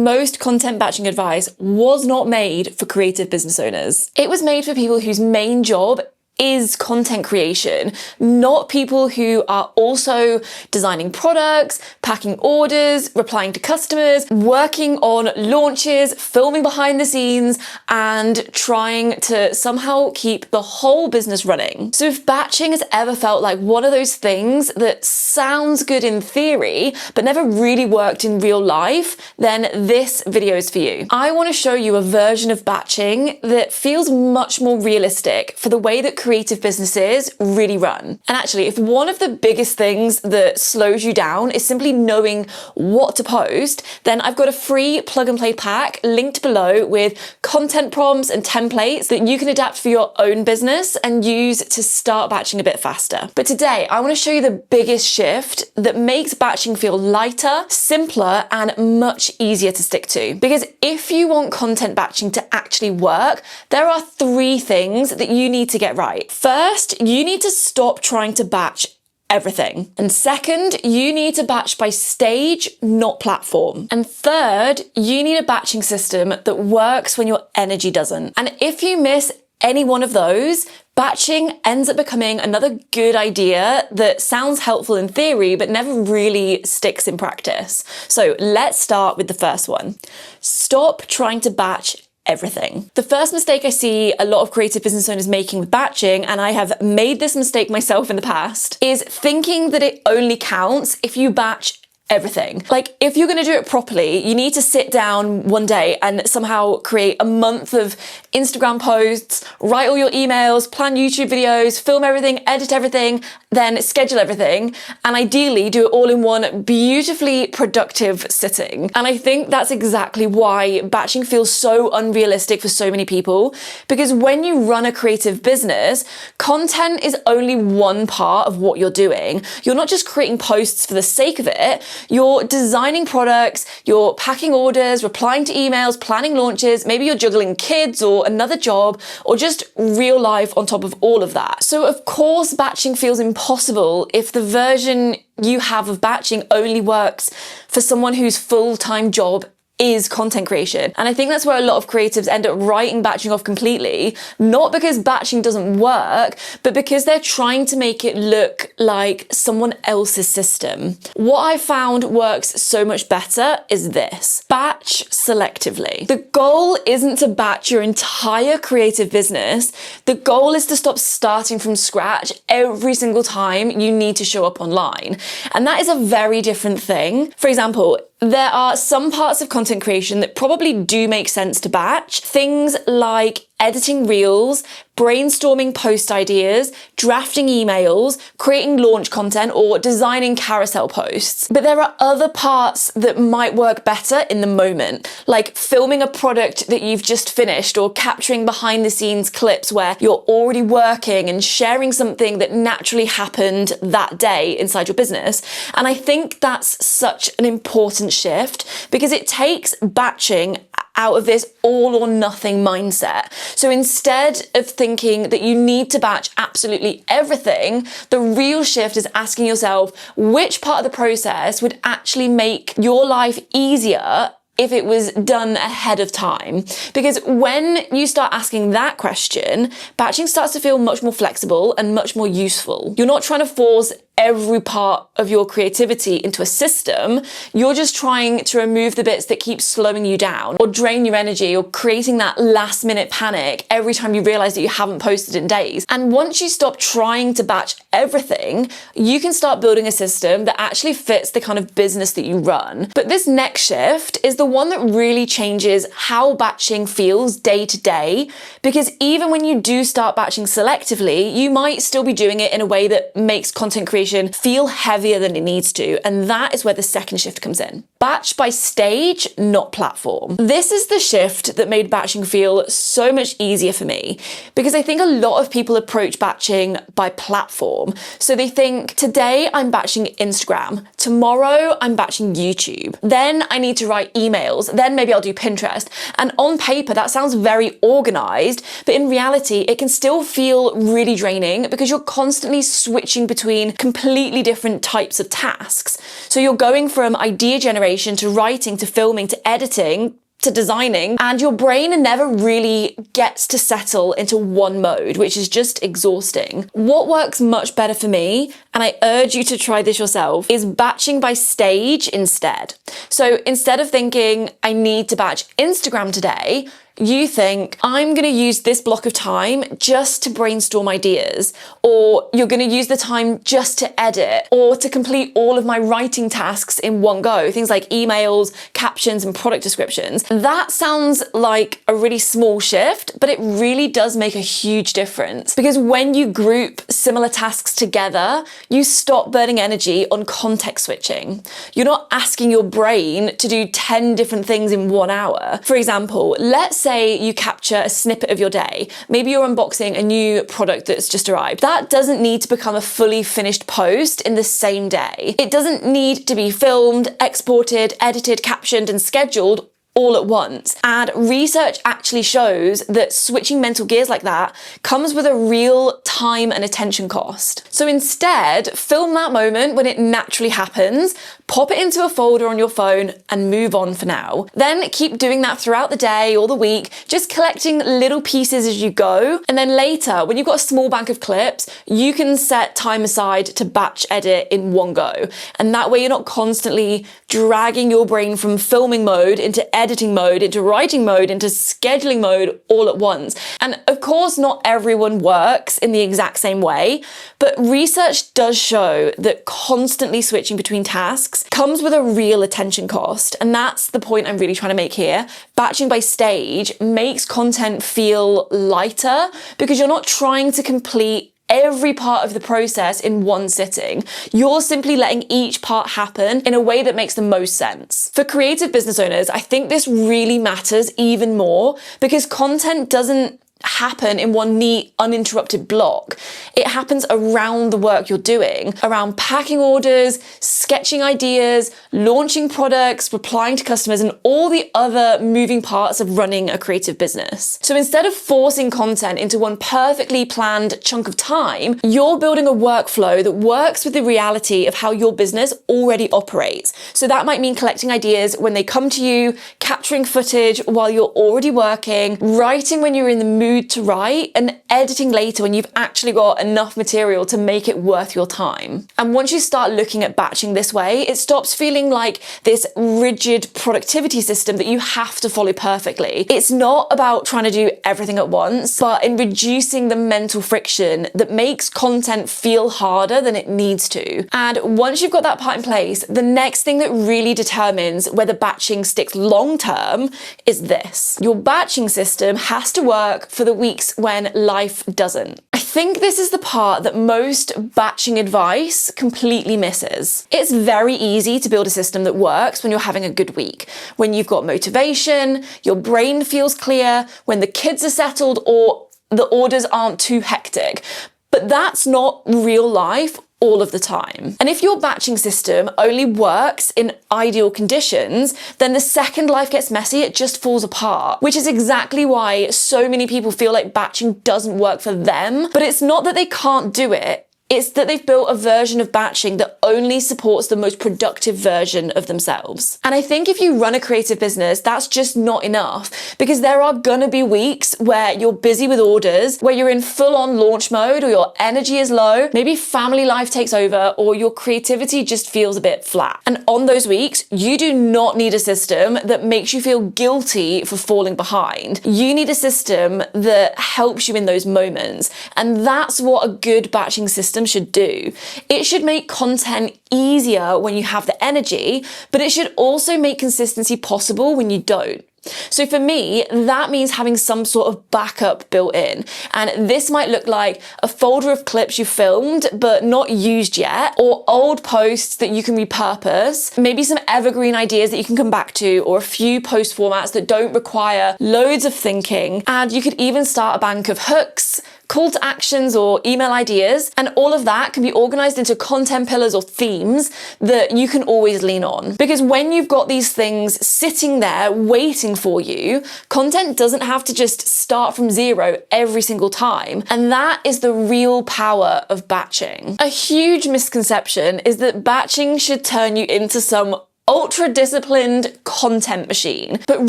most content batching advice was not made for creative business owners. It was made for people whose main job is content creation, not people who are also designing products, packing orders, replying to customers, working on launches, filming behind the scenes, and trying to somehow keep the whole business running. So if batching has ever felt like one of those things that sounds good in theory, but never really worked in real life, then this video is for you. I want to show you a version of batching that feels much more realistic for the way that creative businesses really run. And actually, if one of the biggest things that slows you down is simply knowing what to post, then I've got a free plug and play pack linked below with content prompts and templates that you can adapt for your own business and use to start batching a bit faster. But today, I want to show you the biggest shift that makes batching feel lighter, simpler, and much easier to stick to. Because if you want content batching to actually work, there are 3 things that you need to get right. First, you need to stop trying to batch everything. And second, you need to batch by stage, not platform. And third, you need a batching system that works when your energy doesn't. And if you miss any one of those, batching ends up becoming another good idea that sounds helpful in theory, but never really sticks in practice. So let's start with the first one. Stop trying to batch everything. The first mistake I see a lot of creative business owners making with batching, and I have made this mistake myself in the past, is thinking that it only counts if you batch everything. Like, if you're going to do it properly, you need to sit down one day and somehow create a month of Instagram posts, write all your emails, plan YouTube videos, film everything, edit everything, then schedule everything, and ideally do it all in one beautifully productive sitting. And I think that's exactly why batching feels so unrealistic for so many people, because when you run a creative business, content is only one part of what you're doing. You're not just creating posts for the sake of it. You're designing products, you're packing orders, replying to emails, planning launches, maybe you're juggling kids or another job, or just real life on top of all of that. So of course, batching feels impossible if the version you have of batching only works for someone whose full-time job is content creation. And I think that's where a lot of creatives end up writing batching off completely, not because batching doesn't work, but because they're trying to make it look like someone else's system. What I found works so much better is this: batch selectively. The goal isn't to batch your entire creative business. The goal is to stop starting from scratch every single time you need to show up online. And that is a very different thing. For example, there are some parts of content creation that probably do make sense to batch. Things like editing reels, brainstorming post ideas, drafting emails, creating launch content, or designing carousel posts. But there are other parts that might work better in the moment, like filming a product that you've just finished, or capturing behind the scenes clips where you're already working and sharing something that naturally happened that day inside your business. And I think that's such an important shift, because it takes batching out of this all or nothing mindset. So instead of thinking that you need to batch absolutely everything, the real shift is asking yourself which part of the process would actually make your life easier if it was done ahead of time. Because when you start asking that question, batching starts to feel much more flexible and much more useful. You're not trying to force every part of your creativity into a system. You're just trying to remove the bits that keep slowing you down or drain your energy or creating that last minute panic every time you realize that you haven't posted in days. And once you stop trying to batch everything, you can start building a system that actually fits the kind of business that you run. But this next shift is the one that really changes how batching feels day to day, because even when you do start batching selectively, you might still be doing it in a way that makes content creation feel heavier than it needs to, and that is where the second shift comes in. Batch by stage, not platform. This is the shift that made batching feel so much easier for me, because I think a lot of people approach batching by platform. So they think, today I'm batching Instagram, tomorrow I'm batching YouTube, then I need to write emails, then maybe I'll do Pinterest. And on paper, that sounds very organized, but in reality, it can still feel really draining because you're constantly switching between completely different types of tasks. So you're going from idea generation creation to writing to filming to editing to designing, and your brain never really gets to settle into one mode, which is just exhausting. What works much better for me, and I urge you to try this yourself, is batching by stage instead. So instead of thinking, I need to batch Instagram today, you think, I'm going to use this block of time just to brainstorm ideas, or you're going to use the time just to edit, or to complete all of my writing tasks in one go, things like emails, captions, and product descriptions. That sounds like a really small shift, but it really does make a huge difference, because when you group similar tasks together, you stop burning energy on context switching. You're not asking your brain to do 10 different things in 1 hour. For example, let's say you capture a snippet of your day. Maybe you're unboxing a new product that's just arrived. That doesn't need to become a fully finished post in the same day. It doesn't need to be filmed, exported, edited, captioned, and scheduled all at once. And research actually shows that switching mental gears like that comes with a real time and attention cost. So instead, film that moment when it naturally happens, pop it into a folder on your phone, and move on for now. Then keep doing that throughout the day or the week, just collecting little pieces as you go. And then later, when you've got a small bank of clips, you can set time aside to batch edit in one go. And that way you're not constantly dragging your brain from filming mode into editing mode, into writing mode, into scheduling mode all at once. And of course, not everyone works in the exact same way, but research does show that constantly switching between tasks comes with a real attention cost. And that's the point I'm really trying to make here. Batching by stage makes content feel lighter because you're not trying to complete every part of the process in one sitting. You're simply letting each part happen in a way that makes the most sense. For creative business owners, I think this really matters even more because content doesn't happen in one neat, uninterrupted block. It happens around the work you're doing, around packing orders, sketching ideas, launching products, replying to customers, and all the other moving parts of running a creative business. So instead of forcing content into one perfectly planned chunk of time, you're building a workflow that works with the reality of how your business already operates. So that might mean collecting ideas when they come to you, capturing footage while you're already working, writing when you're in the mood to write, and editing later when you've actually got enough material to make it worth your time. And once you start looking at batching this way, it stops feeling like this rigid productivity system that you have to follow perfectly. It's not about trying to do everything at once, but in reducing the mental friction that makes content feel harder than it needs to. And once you've got that part in place, the next thing that really determines whether batching sticks long term is this. Your batching system has to work for the weeks when life doesn't. I think this is the part that most batching advice completely misses. It's very easy to build a system that works when you're having a good week, when you've got motivation, your brain feels clear, when the kids are settled, or the orders aren't too hectic. But that's not real life all of the time. And if your batching system only works in ideal conditions, then the second life gets messy, it just falls apart, which is exactly why so many people feel like batching doesn't work for them. But it's not that they can't do it. It's that they've built a version of batching that only supports the most productive version of themselves. And I think if you run a creative business, that's just not enough, because there are gonna be weeks where you're busy with orders, where you're in full-on launch mode, or your energy is low, maybe family life takes over, or your creativity just feels a bit flat. And on those weeks, you do not need a system that makes you feel guilty for falling behind. You need a system that helps you in those moments. And that's what a good batching system should do. It should make content easier when you have the energy, but it should also make consistency possible when you don't. So for me, that means having some sort of backup built in. And this might look like a folder of clips you filmed but not used yet, or old posts that you can repurpose, maybe some evergreen ideas that you can come back to, or a few post formats that don't require loads of thinking. And you could even start a bank of hooks, call to actions, or email ideas, and all of that can be organized into content pillars or themes that you can always lean on. Because when you've got these things sitting there waiting for you, content doesn't have to just start from zero every single time. And that is the real power of batching. A huge misconception is that batching should turn you into some ultra disciplined content machine. But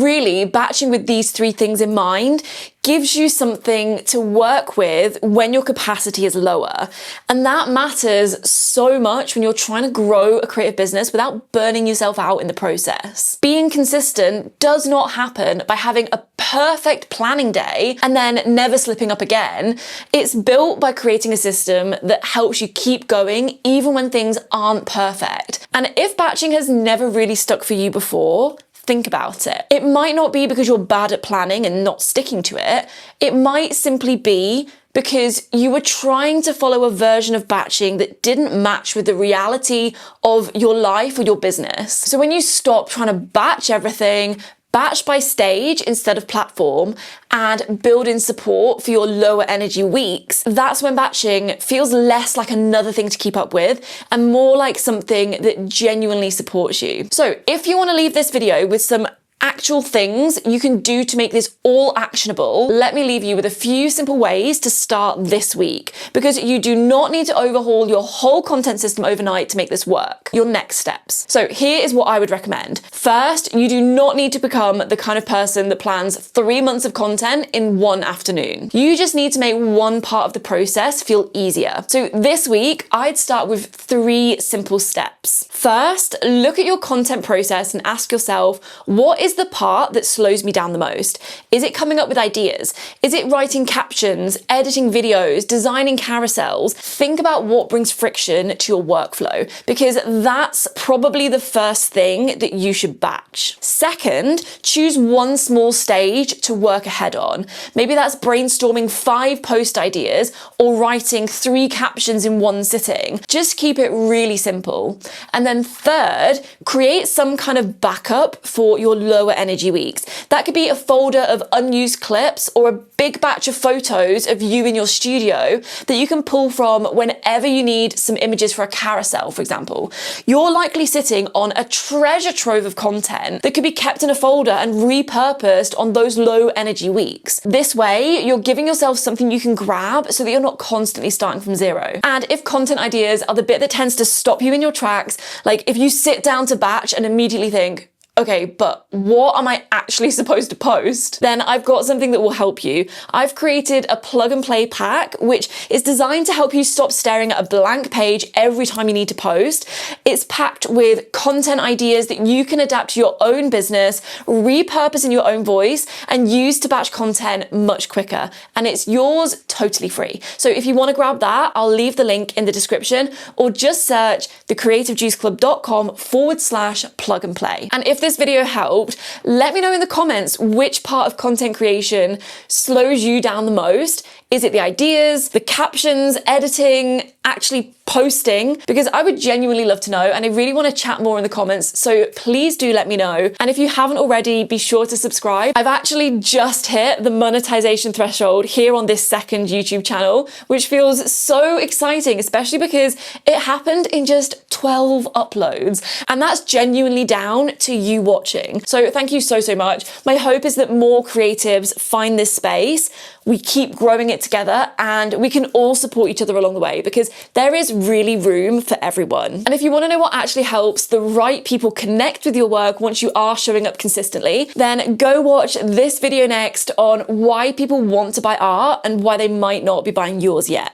really, batching with these three things in mind gives you something to work with when your capacity is lower. And that matters so much when you're trying to grow a creative business without burning yourself out in the process. Being consistent does not happen by having a perfect planning day and then never slipping up again. It's built by creating a system that helps you keep going even when things aren't perfect. And if batching has never really stuck for you before, think about it. It might not be because you're bad at planning and not sticking to it. It might simply be because you were trying to follow a version of batching that didn't match with the reality of your life or your business. So when you stop trying to batch everything, batch by stage instead of platform, and build in support for your lower energy weeks, that's when batching feels less like another thing to keep up with and more like something that genuinely supports you. So if you want to leave this video with some actual things you can do to make this all actionable, let me leave you with a few simple ways to start this week, because you do not need to overhaul your whole content system overnight to make this work. Your next steps. So here is what I would recommend. First, you do not need to become the kind of person that plans 3 months of content in one afternoon. You just need to make one part of the process feel easier. So this week, I'd start with 3 simple steps. First, look at your content process and ask yourself, what is the part that slows me down the most? Is it coming up with ideas? Is it writing captions, editing videos, designing carousels? Think about what brings friction to your workflow, because that's probably the first thing that you should batch. Second, choose one small stage to work ahead on. Maybe that's brainstorming 5 post ideas or writing 3 captions in one sitting. Just keep it really simple. And then third, create some kind of backup for your lower energy weeks. That could be a folder of unused clips or a big batch of photos of you in your studio that you can pull from whenever you need some images for a carousel, for example. You're likely sitting on a treasure trove of content that could be kept in a folder and repurposed on those low energy weeks. This way, you're giving yourself something you can grab so that you're not constantly starting from zero. And if content ideas are the bit that tends to stop you in your tracks, like if you sit down to batch and immediately think, okay, but what am I actually supposed to post? Then I've got something that will help you. I've created a plug and play pack, which is designed to help you stop staring at a blank page every time you need to post. It's packed with content ideas that you can adapt to your own business, repurpose in your own voice, and use to batch content much quicker. And it's yours totally free. So if you want to grab that, I'll leave the link in the description, or just search thecreativejuiceclub.com/plug and play. And if this video helped, let me know in the comments which part of content creation slows you down the most. Is it the ideas, the captions, editing, actually posting? Because I would genuinely love to know, and I really want to chat more in the comments, so please do let me know. And if you haven't already, be sure to subscribe. I've actually just hit the monetization threshold here on this second YouTube channel, which feels so exciting, especially because it happened in just 12 uploads, and that's genuinely down to you watching. So thank you so much. My hope is that more creatives find this space, we keep growing it together, and we can all support each other along the way, because there is really room for everyone. And if you want to know what actually helps the right people connect with your work once you are showing up consistently, then go watch this video next on why people want to buy art and why they might not be buying yours yet.